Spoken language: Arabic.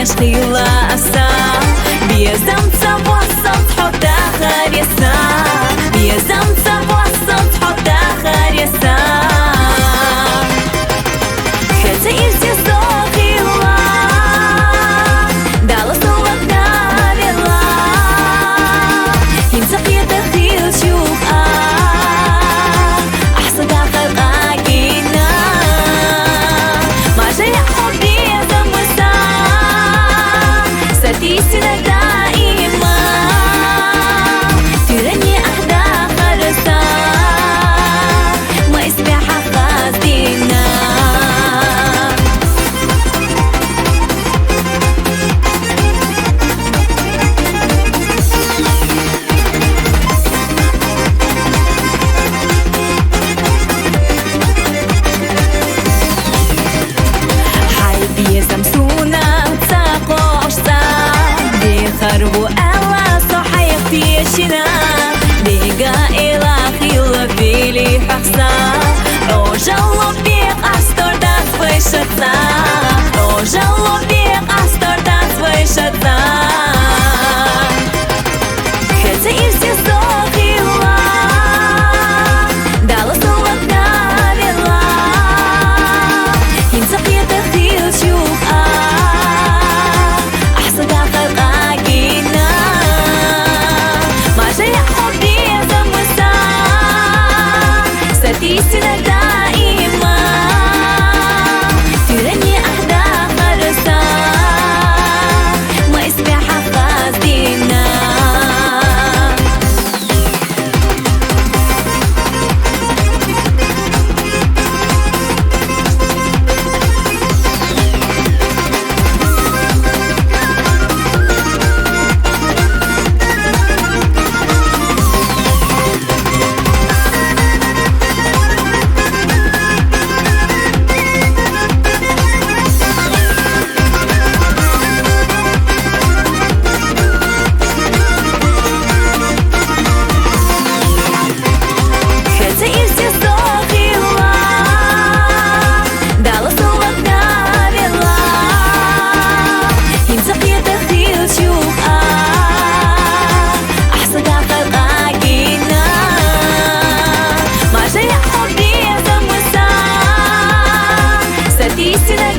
عشقي لأسا بيزمت بوسط حط آخر يسا بيزمت بوسط حط آخر يسا حتى يرسي صوتي الله دال صوت نار الله ينتقي تخيل شوف أحسن داخل قاقينا ما جاي حبي يزمسا ستيسنا دائما ترني أحدى خرسا ما يسبح خازينا يزمسونا تساقو عشتا بيخربوا ألا صحيح يشنا بيقا إلى خيل بيلي حقسا روجالو بيق أستر دات ويشتا روجالو بيق أستر دات ويشتا حتى يرسي صوتي الله دال صوت نار الله ينتقي تخيل شوف أحسن داخل قاقينا ما جاي حبي يزمسا ستيسنا دائما ترني أحدى خرسا ما يسبح خازينا Истина